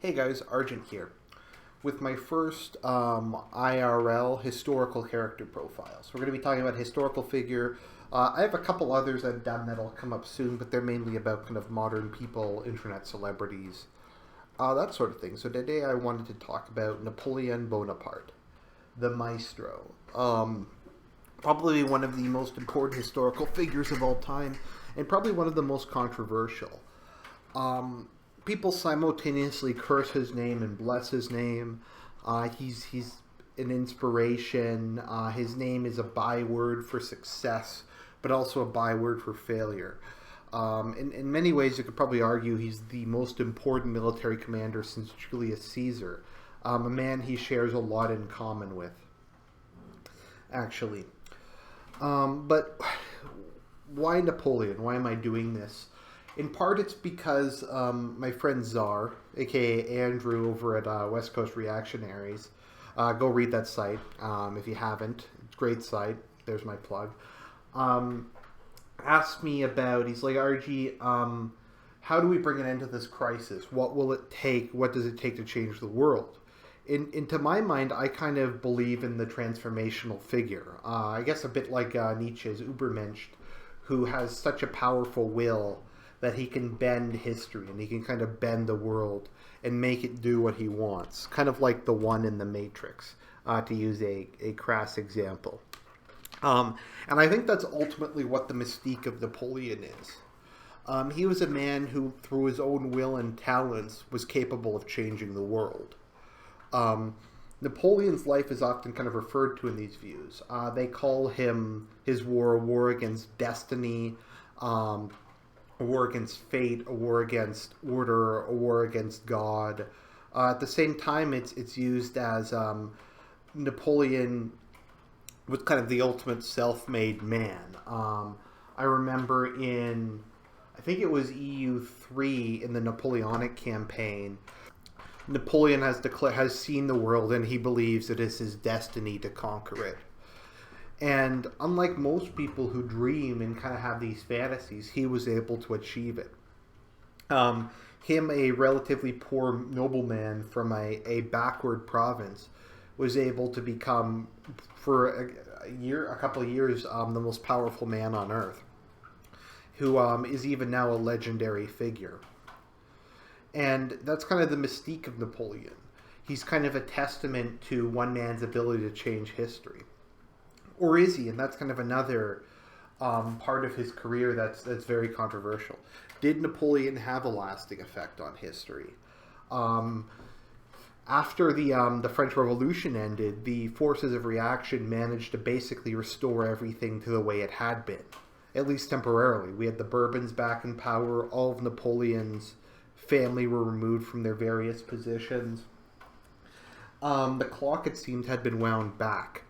Hey guys, Argent here with my first IRL historical character profile. So we're going to be talking about historical figure. I have a couple others I've done that'll come up soon, but they're mainly about kind of modern people, internet celebrities, that sort of thing. So today I wanted to talk about Napoleon Bonaparte, the maestro. Probably one of the most important historical figures of all time, and probably one of the most controversial. People simultaneously curse his name and bless his name. He's an inspiration. His name is a byword for success, but also a byword for failure. In many ways, you could probably argue he's the most important military commander since Julius Caesar, a man he shares a lot in common with, actually. But why Napoleon? Why am I doing this? In part, it's because my friend Czar, aka Andrew over at West Coast Reactionaries, go read that site if you haven't. It's a great site. There's my plug. Asked me about, he's like, RG, how do we bring an end to this crisis? What will it take? What does it take to change the world? To my mind, I kind of believe in the transformational figure. I guess a bit like Nietzsche's Übermensch, who has such a powerful will that he can bend history and he can kind of bend the world and make it do what he wants. Kind of like the one in the Matrix, to use a crass example. And I think that's ultimately what the mystique of Napoleon is. He was a man who, through his own will and talents, was capable of changing the world. Napoleon's life is often kind of referred to in these views. They call his war a war against destiny, a war against fate, a war against order, a war against God. At the same time, it's used as Napoleon was kind of the ultimate self-made man. I remember I think it was EU3 in the Napoleonic campaign, Napoleon has seen the world and he believes it is his destiny to conquer it. And unlike most people who dream and kind of have these fantasies, he was able to achieve it. Him, a relatively poor nobleman from a backward province, was able to become, for a couple of years, the most powerful man on earth, who is even now a legendary figure. And that's kind of the mystique of Napoleon. He's kind of a testament to one man's ability to change history. Or is he? And that's kind of another part of his career that's very controversial. Did Napoleon have a lasting effect on history? After the French Revolution ended, the forces of reaction managed to basically restore everything to the way it had been, at least temporarily. We had the Bourbons back in power. All of Napoleon's family were removed from their various positions. The clock, it seemed, had been wound back.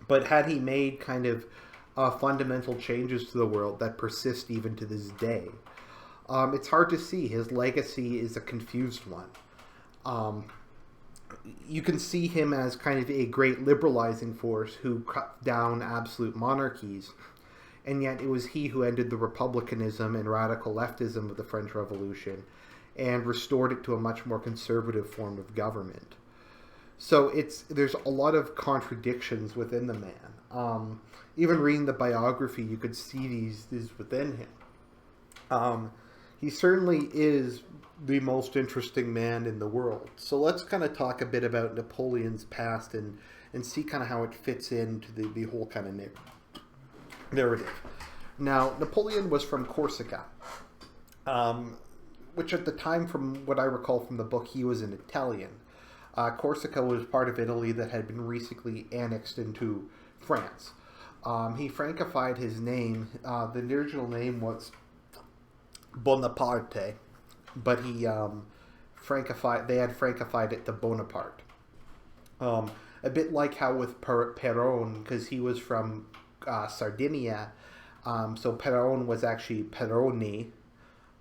But had he made kind of fundamental changes to the world that persist even to this day? It's hard to see. His legacy is a confused one. You can see him as kind of a great liberalizing force who cut down absolute monarchies, and yet it was he who ended the republicanism and radical leftism of the French Revolution and restored it to a much more conservative form of government. So there's a lot of contradictions within the man. Even reading the biography, you could see these within him. He certainly is the most interesting man in the world. So let's kind of talk a bit about Napoleon's past and see kind of how it fits into the whole kind of narrative. Now, Napoleon was from Corsica, which at the time, from what I recall from the book, he was an Italian. Corsica was part of Italy that had been recently annexed into France. He Francified his name. The original name was Bonaparte, but they had Francified it to Bonaparte. A bit like how with Perón, because he was from Sardinia, so Perón was actually Peroni,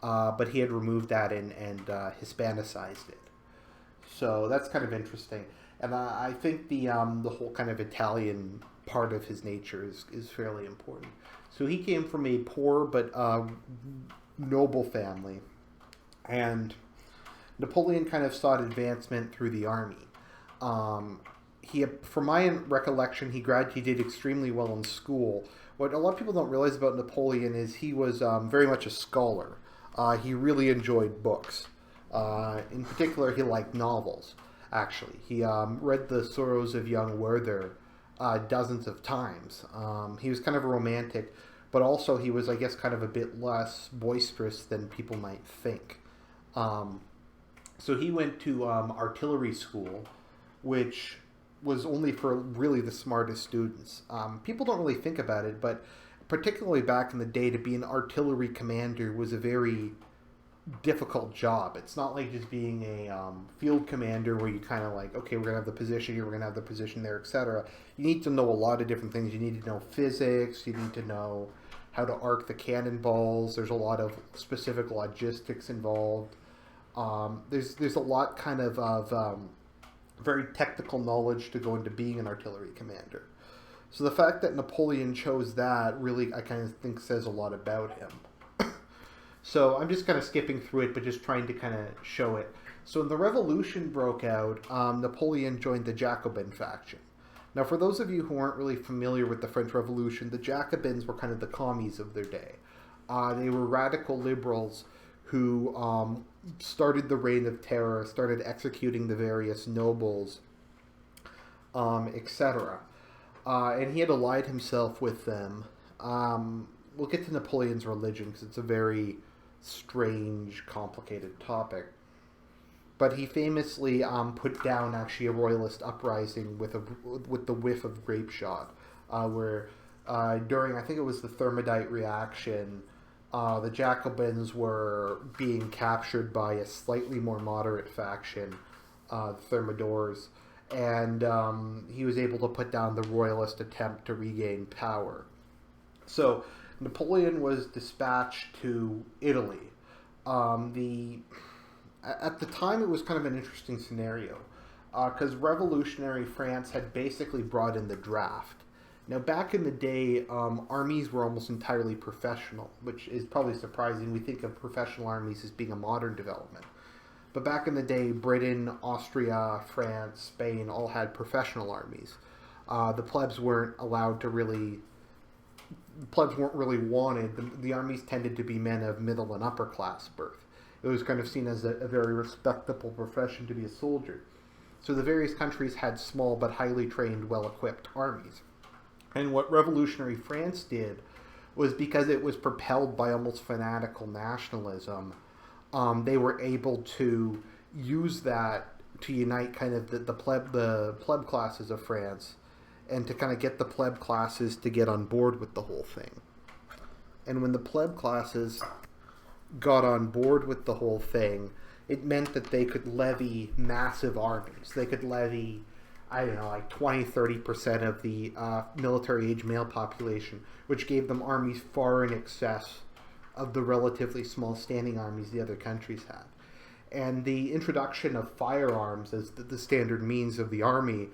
but he had removed that and Hispanicized it. So that's kind of interesting. And I think the whole kind of Italian part of his nature is fairly important. So he came from a poor but noble family. And Napoleon kind of sought advancement through the army. From my recollection, he did extremely well in school. What a lot of people don't realize about Napoleon is he was very much a scholar. He really enjoyed books. In particular, he liked novels. Actually, he read The Sorrows of Young Werther dozens of times. He was kind of a romantic, but also he was, I guess, kind of a bit less boisterous than people might think. So he went to artillery school, which was only for really the smartest students. People don't really think about it, but particularly back in the day, to be an artillery commander was a very difficult job. It's not like just being a field commander where you kind of like, okay, we're going to have the position here, we're going to have the position there, etc. You need to know a lot of different things. You need to know physics, you need to know how to arc the cannonballs. There's a lot of specific logistics involved. There's a lot kind of very technical knowledge to go into being an artillery commander. So the fact that Napoleon chose that really, I kind of think, says a lot about him. So I'm just kind of skipping through it, but just trying to kind of show it. So when the revolution broke out, Napoleon joined the Jacobin faction. Now, for those of you who aren't really familiar with the French Revolution, the Jacobins were kind of the commies of their day. They were radical liberals who started the Reign of Terror, started executing the various nobles, etc. And he had allied himself with them. We'll get to Napoleon's religion because it's a very strange, complicated topic. But he famously put down actually a royalist uprising with the whiff of grape shot, where during, I think it was the Thermidite reaction, the Jacobins were being captured by a slightly more moderate faction, the Thermidors, and he was able to put down the royalist attempt to regain power. So Napoleon was dispatched to Italy. At the time, it was kind of an interesting scenario because revolutionary France had basically brought in the draft. Now, back in the day, armies were almost entirely professional, which is probably surprising. We think of professional armies as being a modern development. But back in the day, Britain, Austria, France, Spain all had professional armies. The plebs weren't allowed to really... The plebs weren't really wanted. The armies tended to be men of middle and upper class birth. It was kind of seen as a very respectable profession to be a soldier. So the various countries had small but highly trained, well-equipped armies. And what revolutionary France did was, because it was propelled by almost fanatical nationalism, they were able to use that to unite kind of the pleb classes of France, and to kind of get the pleb classes to get on board with the whole thing. And when the pleb classes got on board with the whole thing, it meant that they could levy massive armies. They could levy, I don't know, like 20-30% of the military-age male population, which gave them armies far in excess of the relatively small standing armies the other countries had. And the introduction of firearms as the standard means of the army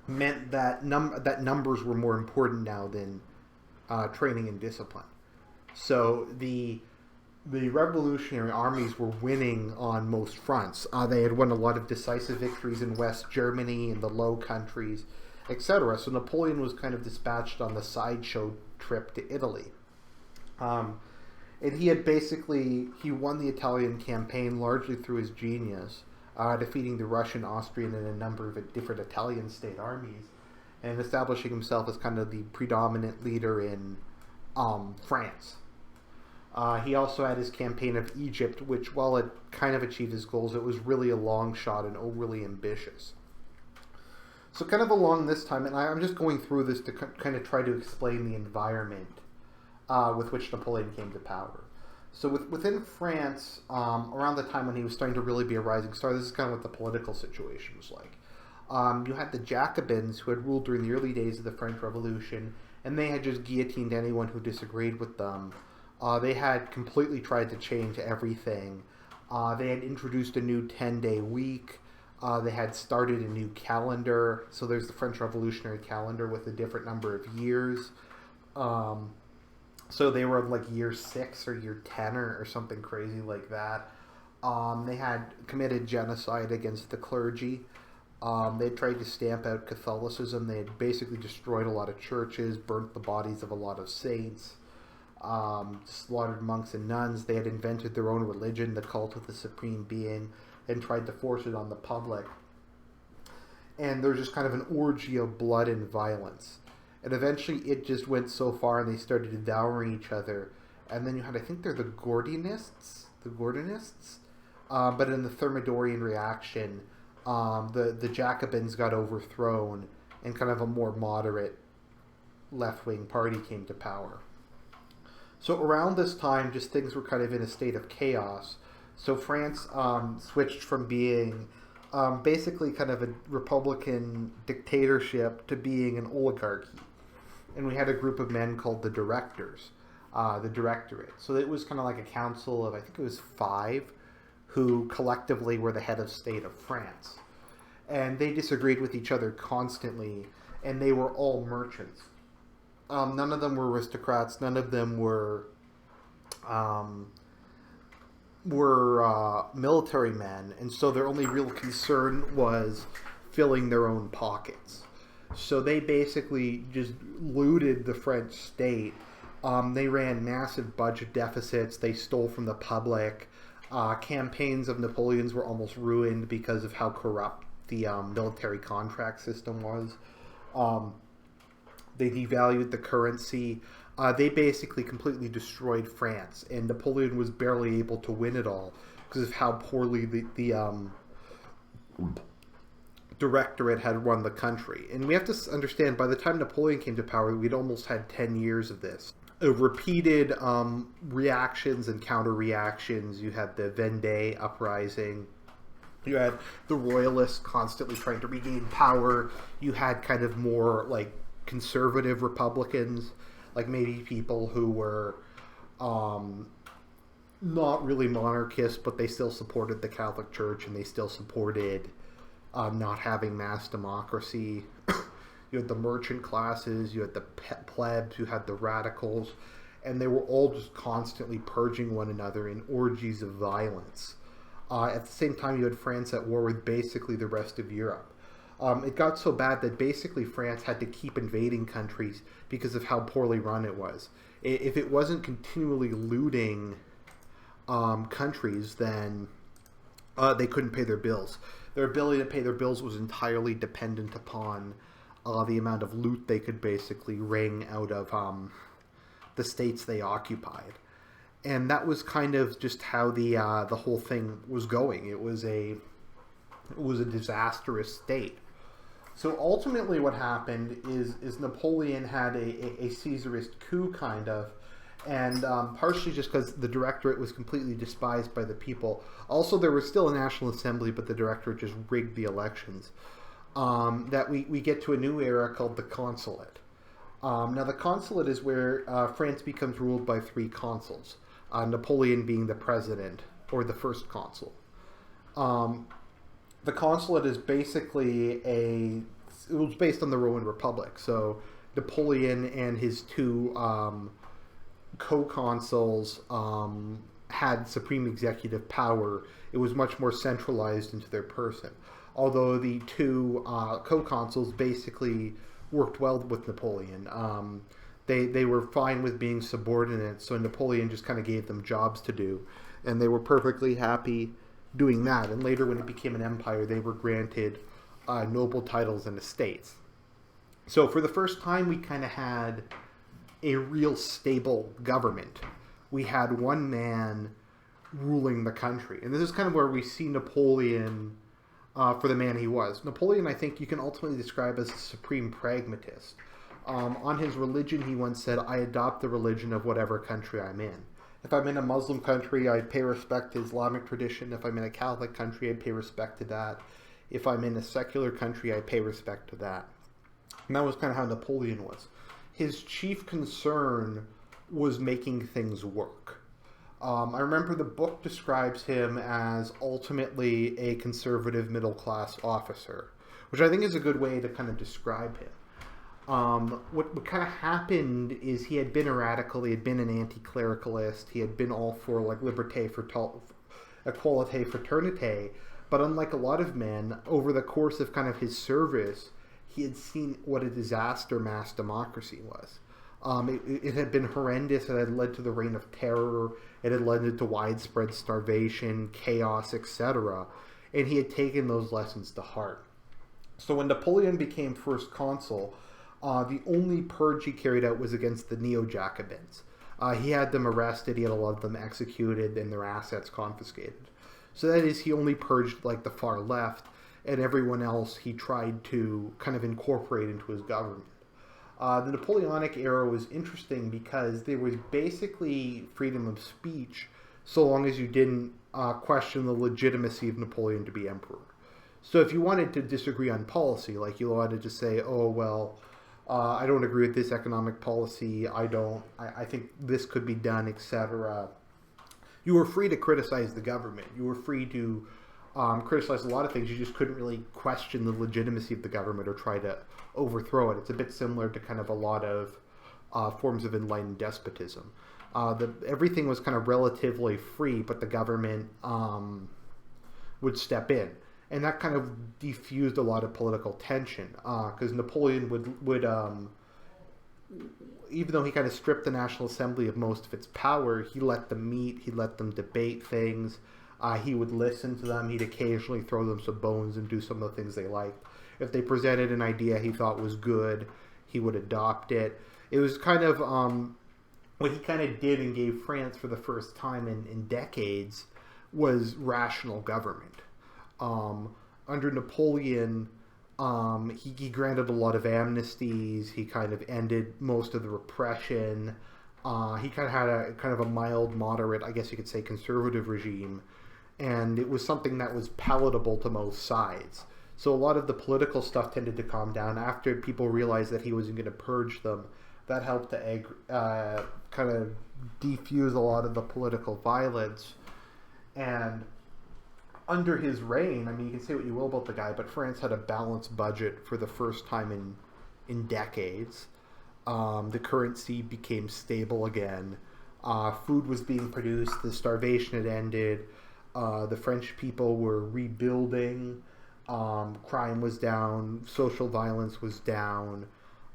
meant that numbers were more important now than training and discipline. So the revolutionary armies were winning on most fronts. They had won a lot of decisive victories in West Germany and the Low Countries, etc. So Napoleon was kind of dispatched on the sideshow trip to Italy. And he won the Italian campaign largely through his genius, defeating the Russian, Austrian, and a number of different Italian state armies, and establishing himself as kind of the predominant leader in France. He also had his campaign of Egypt, which, while it kind of achieved his goals, it was really a long shot and overly ambitious. So kind of along this time, and I'm just going through this to kind of try to explain the environment with which Napoleon came to power. So within France, around the time when he was starting to really be a rising star, this is kind of what the political situation was like. You had the Jacobins, who had ruled during the early days of the French Revolution, and they had just guillotined anyone who disagreed with them. They had completely tried to change everything. They had introduced a new 10-day week. They had started a new calendar. So there's the French Revolutionary calendar with a different number of years. So they were like year 6 or year 10 or something crazy like that. They had committed genocide against the clergy. They tried to stamp out Catholicism. They had basically destroyed a lot of churches, burnt the bodies of a lot of saints, slaughtered monks and nuns. They had invented their own religion, the cult of the Supreme Being, and tried to force it on the public. And there's just kind of an orgy of blood and violence. And eventually it just went so far and they started devouring each other. And then you had, I think they're the Gordonists? But in the Thermidorian reaction, the Jacobins got overthrown and kind of a more moderate left-wing party came to power. So around this time, just things were kind of in a state of chaos. So France switched from being basically kind of a republican dictatorship to being an oligarchy. And we had a group of men called the directors, the directorate. So it was kind of like a council of, I think it was 5, who collectively were the head of state of France. And they disagreed with each other constantly, and they were all merchants. None of them were aristocrats. None of them were military men, and so their only real concern was filling their own pockets. So they basically just looted the French state. They ran massive budget deficits. They stole from the public. Campaigns of Napoleon's were almost ruined because of how corrupt the military contract system was. They devalued the currency. They basically completely destroyed France, and Napoleon was barely able to win it all because of how poorly the directorate had run the country. And we have to understand, by the time Napoleon came to power, we'd almost had 10 years of this. Repeated reactions and counter-reactions. You had the Vendée uprising. You had the royalists constantly trying to regain power. You had kind of more like conservative Republicans, like maybe people who were not really monarchists, but they still supported the Catholic Church and they still supported not having mass democracy. You had the merchant classes, you had the plebs, you had the radicals, and they were all just constantly purging one another in orgies of violence. At the same time, you had France at war with basically the rest of Europe. It got so bad that basically France had to keep invading countries because of how poorly run it was. If it wasn't continually looting countries, then they couldn't pay their bills. Their ability to pay their bills was entirely dependent upon the amount of loot they could basically wring out of the states they occupied. And that was kind of just how the whole thing was going. It was a disastrous state. So ultimately what happened is Napoleon had a Caesarist coup, kind of, and partially just because the directorate was completely despised by the people. Also, there was still a national assembly, but the directorate just rigged the elections. That we get to a new era called the Consulate. Now, the Consulate is where France becomes ruled by 3 consuls, Napoleon being the president, or the first consul. The Consulate is basically it was based on the Roman Republic. So Napoleon and his 2 co-consuls had supreme executive power. It was much more centralized into their person. Although the 2 co-consuls basically worked well with Napoleon. They were fine with being subordinate, so Napoleon just kind of gave them jobs to do. And they were perfectly happy doing that. And later, when it became an empire, they were granted noble titles and estates. So for the first time, we kind of had a real stable government. We had one man ruling the country. And this is kind of where we see Napoleon for the man he was. Napoleon, I think you can ultimately describe as a supreme pragmatist. On his religion, he once said, "I adopt the religion of whatever country I'm in. If I'm in a Muslim country, I pay respect to Islamic tradition. If I'm in a Catholic country, I pay respect to that. If I'm in a secular country, I pay respect to that." And that was kind of how Napoleon was. His chief concern was making things work. I remember the book describes him as ultimately a conservative middle-class officer, which I think is a good way to kind of describe him. What kind of happened is he had been a radical, he had been an anti-clericalist, he had been all for like equalite, fraternite, but unlike a lot of men, over the course of kind of his service, he had seen what a disaster mass democracy was. It had been horrendous. It had led to the reign of terror. It had led to widespread starvation, chaos, etc. And he had taken those lessons to heart. So when Napoleon became first consul, the only purge he carried out was against the Neo-Jacobins. He had them arrested, he had a lot of them executed, and their assets confiscated. So that is, he only purged like the far left, and everyone else he tried to kind of incorporate into his government. The Napoleonic era was interesting because there was basically freedom of speech so long as you didn't question the legitimacy of Napoleon to be emperor. So if you wanted to disagree on policy, like you wanted to say, oh, well, I don't agree with this economic policy, I think this could be done, etc. You were free to criticize the government. You were free to criticize a lot of things. You just couldn't really question the legitimacy of the government or try to overthrow it. It's a bit similar to kind of a lot of forms of enlightened despotism. Everything was kind of relatively free, but the government would step in. And that kind of diffused a lot of political tension, because Napoleon would even though he kind of stripped the National Assembly of most of its power, he let them meet, he let them debate things, he would listen to them, he'd occasionally throw them some bones and do some of the things they liked. If they presented an idea he thought was good, he would adopt it. It was kind of what he kind of did and gave France for the first time in decades was rational government. Under Napoleon, he granted a lot of amnesties. He kind of ended most of the repression. He kind of had a mild, moderate, I guess you could say, conservative regime, and it was something that was palatable to most sides. So a lot of the political stuff tended to calm down after people realized that he wasn't going to purge them. That helped to kind of defuse a lot of the political violence. And under his reign, I mean, you can say what you will about the guy, but France had a balanced budget for the first time in decades. The currency became stable again. Food was being produced. The starvation had ended. The French people were rebuilding. Crime was down. Social violence was down.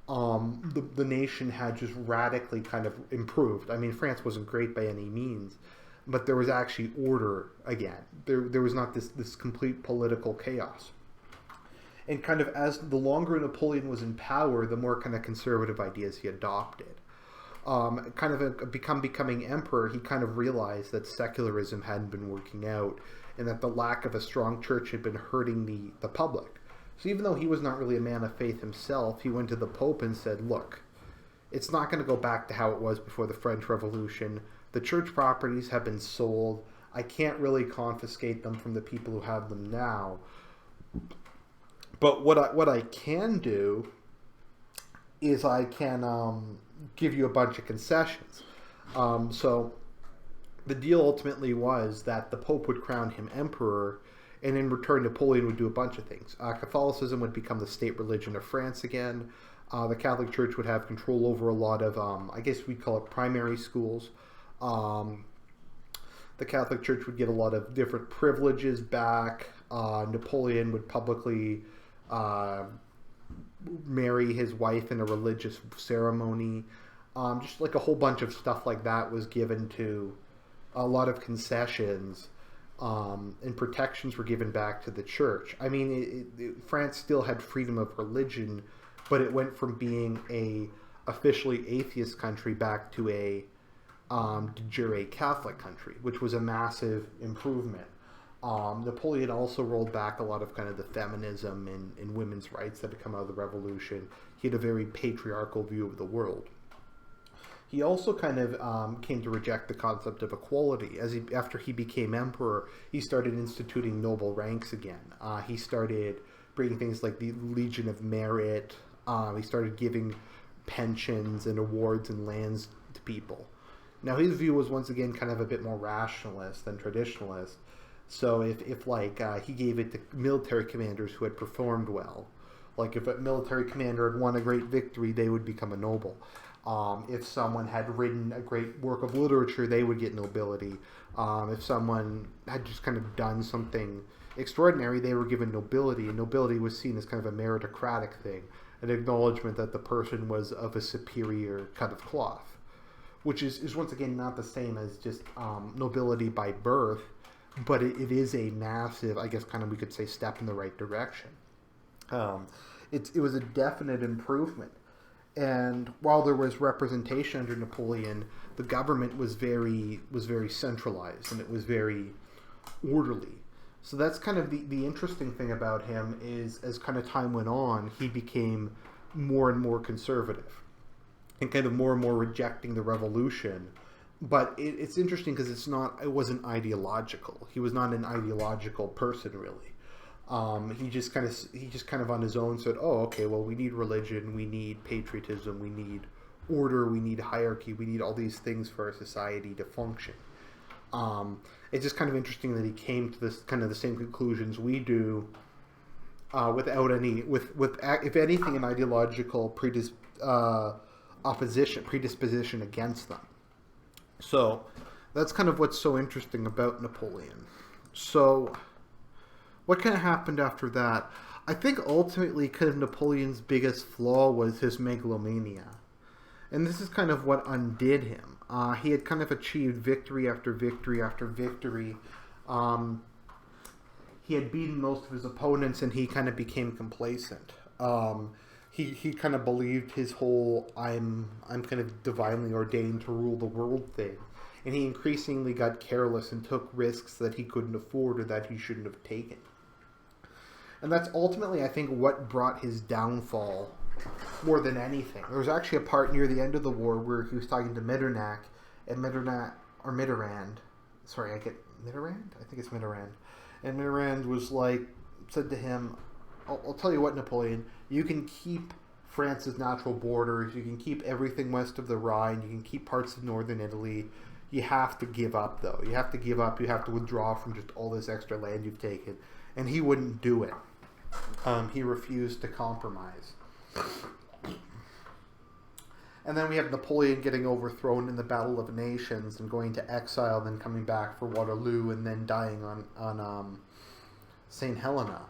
The nation had just radically kind of improved. I mean, France wasn't great by any means, but there was actually order again. There was not this complete political chaos. And kind of as the longer Napoleon was in power, the more kind of conservative ideas he adopted. Becoming emperor, he kind of realized that secularism hadn't been working out and that the lack of a strong church had been hurting the public. So even though he was not really a man of faith himself, he went to the Pope and said, look, it's not going to go back to how it was before the French Revolution. The church properties have been sold. I can't really confiscate them from the people who have them now. But what I can do is I can give you a bunch of concessions. So the deal ultimately was that the Pope would crown him emperor, and in return Napoleon would do a bunch of things. Catholicism would become the state religion of France again. The Catholic Church would have control over a lot of, I guess we'd call it primary schools. The Catholic Church would get a lot of different privileges back. Napoleon would publicly marry his wife in a religious ceremony. Just like a whole bunch of stuff like that was given to a lot of concessions, and protections were given back to the church. I mean, France still had freedom of religion, but it went from being a officially atheist country back to a de jure Catholic country, which was a massive improvement. Napoleon also rolled back a lot of kind of the feminism and women's rights that had come out of the revolution. He had a very patriarchal view of the world. He also kind of came to reject the concept of equality. After he became emperor, he started instituting noble ranks again. He started bringing things like the Legion of Merit. He started giving pensions and awards and lands to people. Now, his view was once again kind of a bit more rationalist than traditionalist. So if he gave it to military commanders who had performed well, Like if a military commander had won a great victory, they would become a noble. If someone had written a great work of literature, they would get nobility. If someone had just kind of done something extraordinary, they were given nobility, and nobility was seen as kind of a meritocratic thing, an acknowledgement that the person was of a superior cut of cloth, which is once again not the same as just nobility by birth, but it is a massive, I guess, kind of we could say, step in the right direction. It was a definite improvement. And while there was representation under Napoleon, the government was very centralized, and it was very orderly. So that's kind of the interesting thing about him is, as kind of time went on, he became more and more conservative and kind of more rejecting the revolution. But it's interesting because it wasn't ideological. He was not an ideological person, really. He just kind of on his own said, "Oh, okay. Well, we need religion, we need patriotism, we need order, we need hierarchy, we need all these things for our society to function." It's just kind of interesting that he came to this kind of the same conclusions we do, without any, if anything, an ideological predisposition against them. So that's kind of what's so interesting about Napoleon. So what kind of happened after that? I think ultimately kind of Napoleon's biggest flaw was his megalomania. And this is kind of what undid him. He had kind of achieved victory after victory after victory. He had beaten most of his opponents, and he kind of became complacent. He kind of believed his whole I'm kind of divinely ordained to rule the world thing. And he increasingly got careless and took risks that he couldn't afford or that he shouldn't have taken. And that's ultimately, I think, what brought his downfall more than anything. There was actually a part near the end of the war where he was talking to Mitterrand, and Mitterrand. Sorry, I get Mitterrand? I think it's Mitterrand. And Mitterrand said to him, I'll tell you what, Napoleon, you can keep France's natural borders, you can keep everything west of the Rhine, you can keep parts of northern Italy. You have to give up, though. You have to give up, you have to withdraw from just all this extra land you've taken. And he wouldn't do it. He refused to compromise. And then we have Napoleon getting overthrown in the Battle of Nations and going to exile, then coming back for Waterloo, and then dying on St. Helena.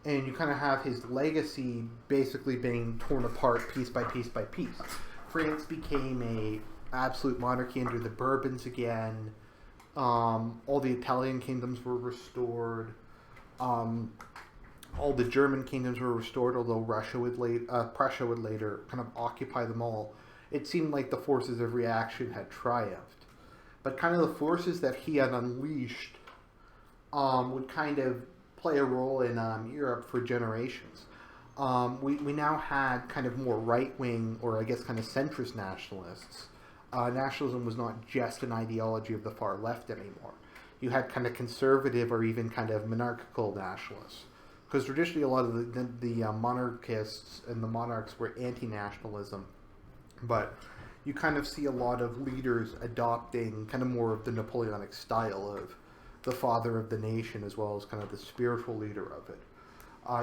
And you kind of have his legacy basically being torn apart piece by piece by piece. France became a absolute monarchy under the Bourbons again. All the Italian kingdoms were restored. All the German kingdoms were restored, although Prussia would later kind of occupy them all. It seemed like the forces of reaction had triumphed. But kind of the forces that he had unleashed would kind of play a role in Europe for generations. We now had kind of more right-wing, or I guess kind of centrist nationalists. Nationalism was not just an ideology of the far left anymore. You had kind of conservative or even kind of monarchical nationalists. Because traditionally a lot of the monarchists and the monarchs were anti-nationalism. But you kind of see a lot of leaders adopting kind of more of the Napoleonic style of the father of the nation, as well as kind of the spiritual leader of it.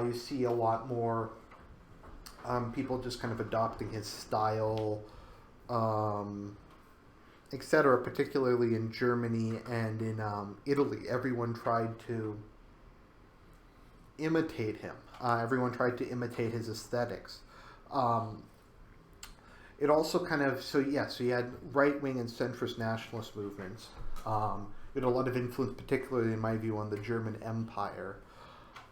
You see a lot more people just kind of adopting his style, etc., particularly in Germany and in Italy. Everyone tried to imitate him. Everyone tried to imitate his aesthetics. It also kind of, so you had right-wing and centrist nationalist movements. It had a lot of influence, particularly in my view, on the German Empire.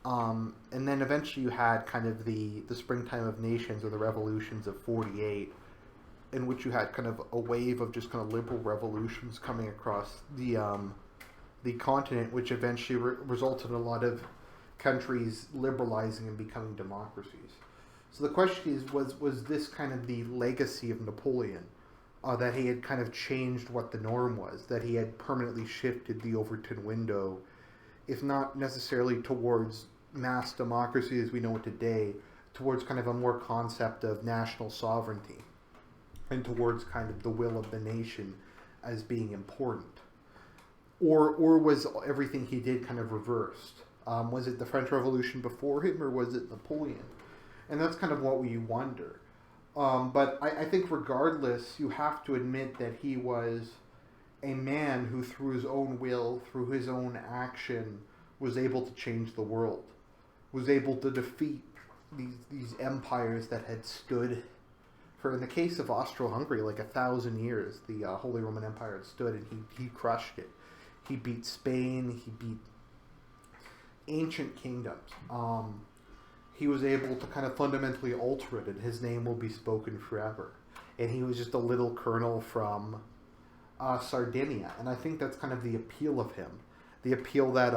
And then eventually you had kind of the springtime of nations, or the revolutions of 48, in which you had kind of a wave of just kind of liberal revolutions coming across the continent, which eventually resulted in a lot of countries liberalizing and becoming democracies. So the question is, was this kind of the legacy of Napoleon, that he had kind of changed what the norm was, that he had permanently shifted the Overton window, if not necessarily towards mass democracy as we know it today, towards kind of a more concept of national sovereignty, and towards kind of the will of the nation as being important? Or was everything he did kind of reversed? Was it the French Revolution before him, or was it Napoleon? And that's kind of what we wonder. But I think regardless, you have to admit that he was a man who, through his own will, through his own action, was able to change the world, was able to defeat these empires that had stood for, in the case of Austro-Hungary, like 1,000 years. The Holy Roman Empire had stood, and he crushed it. He beat Spain. He beat ancient kingdoms. He was able to kind of fundamentally alter it, and his name will be spoken forever. And he was just a little colonel from Sardinia, and I think that's kind of the appeal of him. The appeal that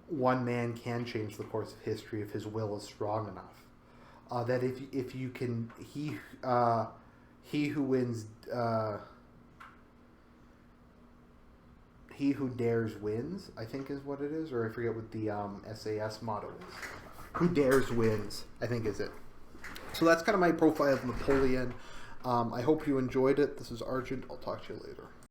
one man can change the course of history if his will is strong enough. That if you can, he who wins, he who dares wins, I think is what it is, or I forget what the SAS motto is. Who dares wins, I think is it. So that's kind of my profile of Napoleon. I hope you enjoyed it. This is Argent. I'll talk to you later.